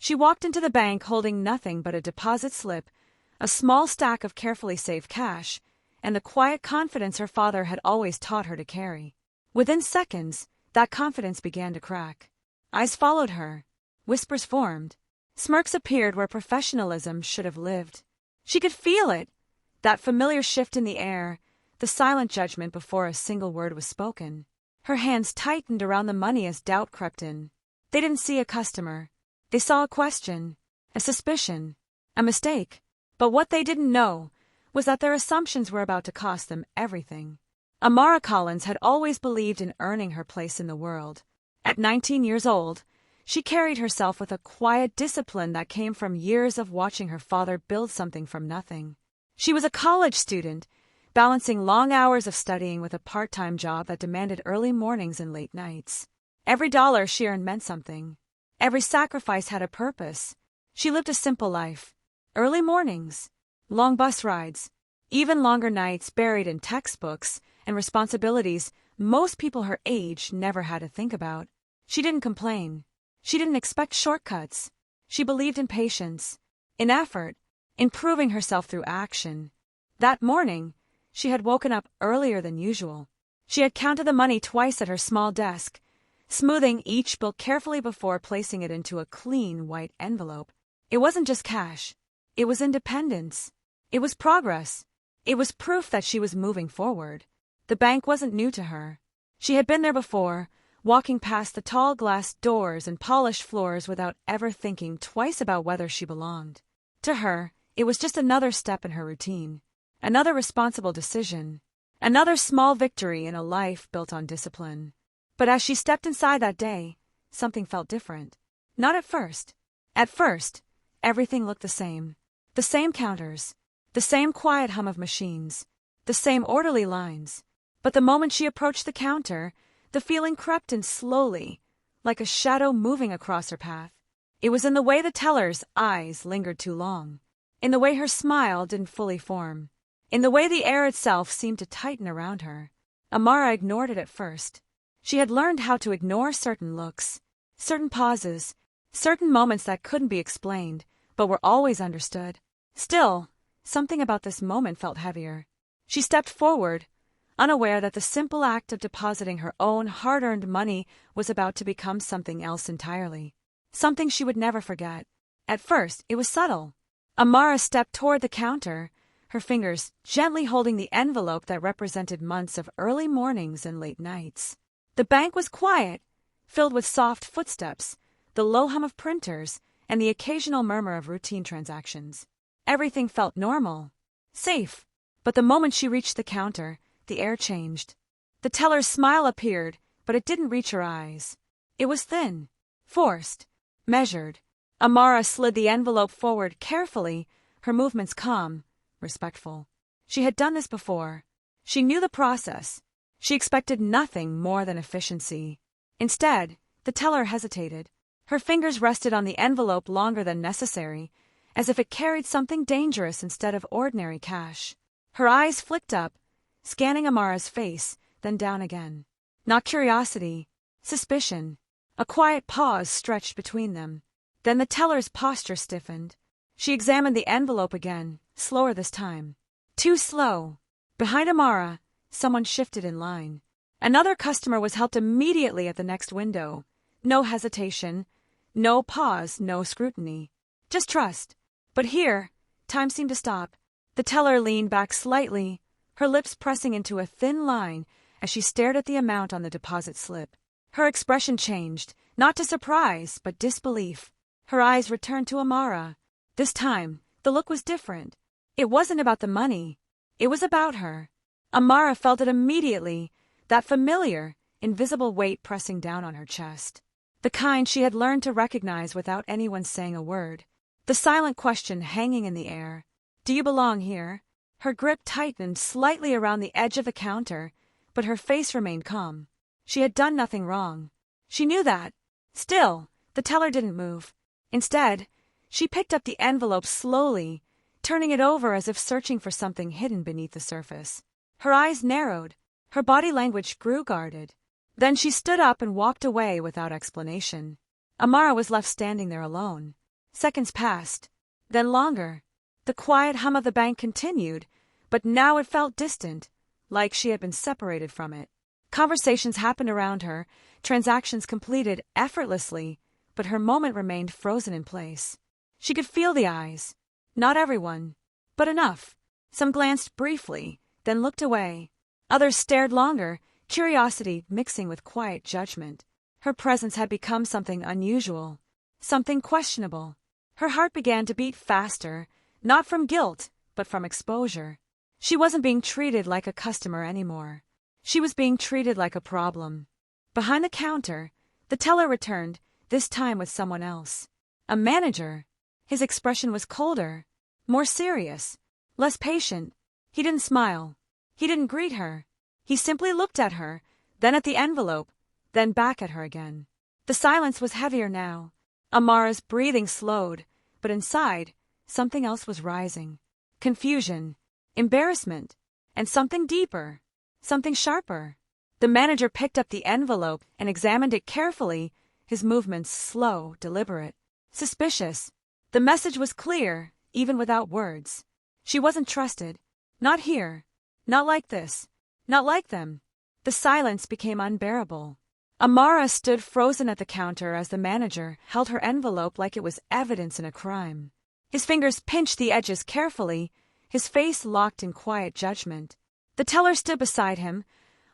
She walked into the bank holding nothing but a deposit slip, a small stack of carefully saved cash, and the quiet confidence her father had always taught her to carry. Within seconds, that confidence began to crack. Eyes followed her. Whispers formed. Smirks appeared where professionalism should have lived. She could feel it, that familiar shift in the air, the silent judgment before a single word was spoken. Her hands tightened around the money as doubt crept in. They didn't see a customer. They saw a question, a suspicion, a mistake. But what they didn't know was that their assumptions were about to cost them everything. Amara Collins had always believed in earning her place in the world. At 19 years old, she carried herself with a quiet discipline that came from years of watching her father build something from nothing. She was a college student, balancing long hours of studying with a part-time job that demanded early mornings and late nights. Every dollar she earned meant something. Every sacrifice had a purpose. She lived a simple life. Early mornings, long bus rides, even longer nights buried in textbooks and responsibilities most people her age never had to think about. She didn't complain. She didn't expect shortcuts. She believed in patience, in effort, in proving herself through action. That morning, she had woken up earlier than usual. She had counted the money twice at her small desk, smoothing each bill carefully before placing it into a clean white envelope. It wasn't just cash. It was independence. It was progress. It was proof that she was moving forward. The bank wasn't new to her. She had been there before, walking past the tall glass doors and polished floors without ever thinking twice about whether she belonged. To her, it was just another step in her routine, another responsible decision, another small victory in a life built on discipline. But as she stepped inside that day, something felt different. Not at first. At first, everything looked the same. The same counters, the same quiet hum of machines, the same orderly lines. But the moment she approached the counter, the feeling crept in slowly, like a shadow moving across her path. It was in the way the teller's eyes lingered too long, in the way her smile didn't fully form, in the way the air itself seemed to tighten around her. Amara ignored it at first. She had learned how to ignore certain looks, certain pauses, certain moments that couldn't be explained, but were always understood. Still, something about this moment felt heavier. She stepped forward, unaware that the simple act of depositing her own hard-earned money was about to become something else entirely. Something she would never forget. At first, it was subtle. Amara stepped toward the counter, her fingers gently holding the envelope that represented months of early mornings and late nights. The bank was quiet, filled with soft footsteps, the low hum of printers, and the occasional murmur of routine transactions. Everything felt normal, safe. But the moment she reached the counter, the air changed. The teller's smile appeared, but it didn't reach her eyes. It was thin, forced, measured. Amara slid the envelope forward carefully, her movements calm, respectful. She had done this before. She knew the process. She expected nothing more than efficiency. Instead, the teller hesitated. Her fingers rested on the envelope longer than necessary, as if it carried something dangerous instead of ordinary cash. Her eyes flicked up, scanning Amara's face, then down again. Not curiosity, suspicion. A quiet pause stretched between them. Then the teller's posture stiffened. She examined the envelope again, slower this time. Too slow. Behind Amara, someone shifted in line. Another customer was helped immediately at the next window. No hesitation, no pause, no scrutiny. Just trust. But here, time seemed to stop. The teller leaned back slightly, her lips pressing into a thin line as she stared at the amount on the deposit slip. Her expression changed, not to surprise, but disbelief. Her eyes returned to Amara. This time, the look was different. It wasn't about the money. It was about her. Amara felt it immediately, that familiar, invisible weight pressing down on her chest. The kind she had learned to recognize without anyone saying a word. The silent question hanging in the air. Do you belong here? Her grip tightened slightly around the edge of the counter, but her face remained calm. She had done nothing wrong. She knew that. Still, the teller didn't move. Instead, she picked up the envelope slowly, turning it over as if searching for something hidden beneath the surface. Her eyes narrowed. Her body language grew guarded. Then she stood up and walked away without explanation. Amara was left standing there alone. Seconds passed. Then longer. The quiet hum of the bank continued, but now it felt distant, like she had been separated from it. Conversations happened around her, transactions completed effortlessly, but her moment remained frozen in place. She could feel the eyes. Not everyone, but enough. Some glanced briefly, then looked away. Others stared longer, curiosity mixing with quiet judgment. Her presence had become something unusual, something questionable. Her heart began to beat faster, not from guilt, but from exposure. She wasn't being treated like a customer anymore. She was being treated like a problem. Behind the counter, the teller returned, this time with someone else. A manager. His expression was colder, more serious, less patient. He didn't smile. He didn't greet her. He simply looked at her, then at the envelope, then back at her again. The silence was heavier now. Amara's breathing slowed, but inside, something else was rising. Confusion, embarrassment, and something deeper, something sharper. The manager picked up the envelope and examined it carefully, his movements slow, deliberate, suspicious. The message was clear, even without words. She wasn't trusted. Not here. Not like this. Not like them. The silence became unbearable. Amara stood frozen at the counter as the manager held her envelope like it was evidence in a crime. His fingers pinched the edges carefully, his face locked in quiet judgment. The teller stood beside him,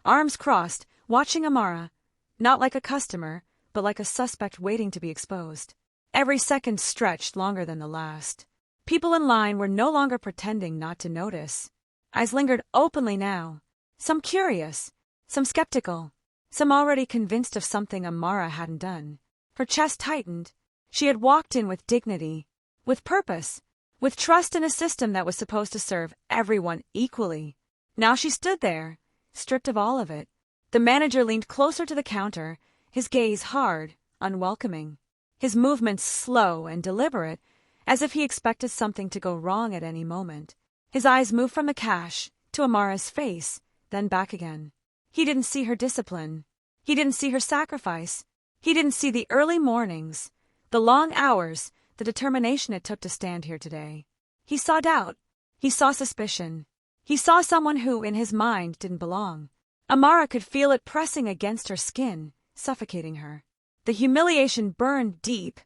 arms crossed, watching Amara, not like a customer, but like a suspect waiting to be exposed. Every second stretched longer than the last. People in line were no longer pretending not to notice. Eyes lingered openly now, some curious, some skeptical, some already convinced of something Amara hadn't done. Her chest tightened. She had walked in with dignity, with purpose, with trust in a system that was supposed to serve everyone equally. Now she stood there, stripped of all of it. The manager leaned closer to the counter, his gaze hard, unwelcoming, his movements slow and deliberate, as if he expected something to go wrong at any moment. His eyes moved from the cash to Amara's face, then back again. He didn't see her discipline. He didn't see her sacrifice. He didn't see the early mornings, the long hours, the determination it took to stand here today. He saw doubt. He saw suspicion. He saw someone who, in his mind, didn't belong. Amara could feel it pressing against her skin, suffocating her. The humiliation burned deep,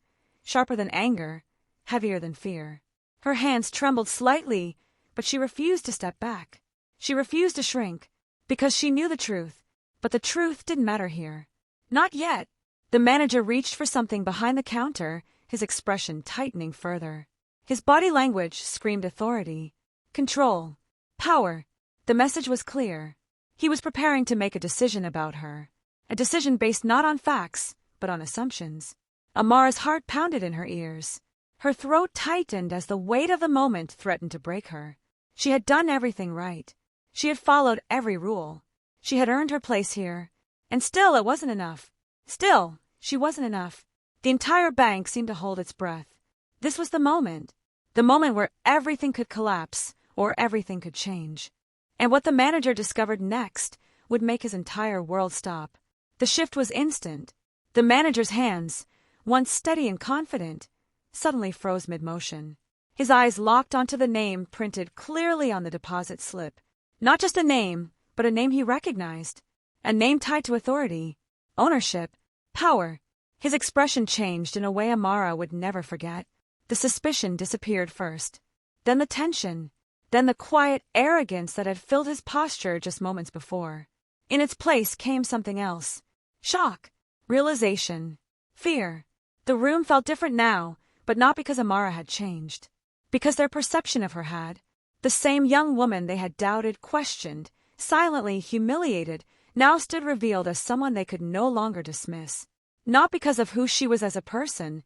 sharper than anger, heavier than fear. Her hands trembled slightly, but she refused to step back. She refused to shrink, because she knew the truth. But the truth didn't matter here. Not yet. The manager reached for something behind the counter, his expression tightening further. His body language screamed authority, control, power. The message was clear. He was preparing to make a decision about her. A decision based not on facts, but on assumptions. Amara's heart pounded in her ears. Her throat tightened as the weight of the moment threatened to break her. She had done everything right. She had followed every rule. She had earned her place here. And still it wasn't enough. Still, she wasn't enough. The entire bank seemed to hold its breath. This was the moment where everything could collapse or everything could change. And what the manager discovered next would make his entire world stop. The shift was instant. The manager's hands, once steady and confident, suddenly froze mid-motion. His eyes locked onto the name printed clearly on the deposit slip. Not just a name, but a name he recognized. A name tied to authority, ownership, power. His expression changed in a way Amara would never forget. The suspicion disappeared first. Then the tension. Then the quiet arrogance that had filled his posture just moments before. In its place came something else. Shock. Realization. Fear. The room felt different now, but not because Amara had changed. Because their perception of her had. The same young woman they had doubted, questioned, silently humiliated, now stood revealed as someone they could no longer dismiss. Not because of who she was as a person,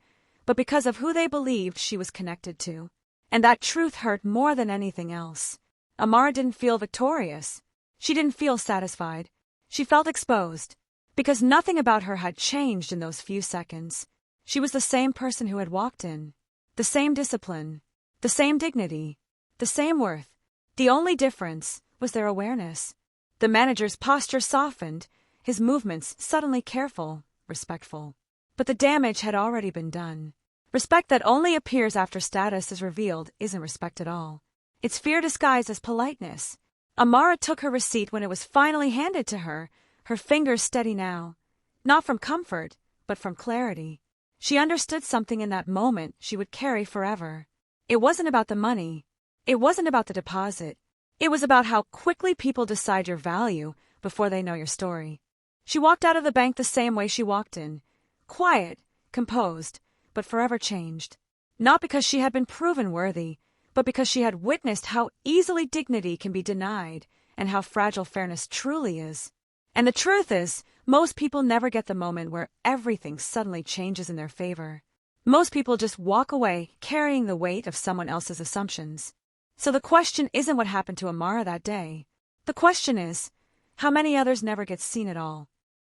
but because of who they believed she was connected to. And that truth hurt more than anything else. Amara didn't feel victorious. She didn't feel satisfied. She felt exposed. Because nothing about her had changed in those few seconds. She was the same person who had walked in. The same discipline. The same dignity. The same worth. The only difference was their awareness. The manager's posture softened, his movements suddenly careful, respectful. But the damage had already been done. Respect that only appears after status is revealed isn't respect at all. It's fear disguised as politeness. Amara took her receipt when it was finally handed to her, her fingers steady now. Not from comfort, but from clarity. She understood something in that moment she would carry forever. It wasn't about the money. It wasn't about the deposit. It was about how quickly people decide your value before they know your story. She walked out of the bank the same way she walked in. Quiet, composed, but forever changed. Not because she had been proven worthy, but because she had witnessed how easily dignity can be denied and how fragile fairness truly is. And the truth is, most people never get the moment where everything suddenly changes in their favor. Most people just walk away carrying the weight of someone else's assumptions. So the question isn't what happened to Amara that day. The question is, how many others never get seen at all?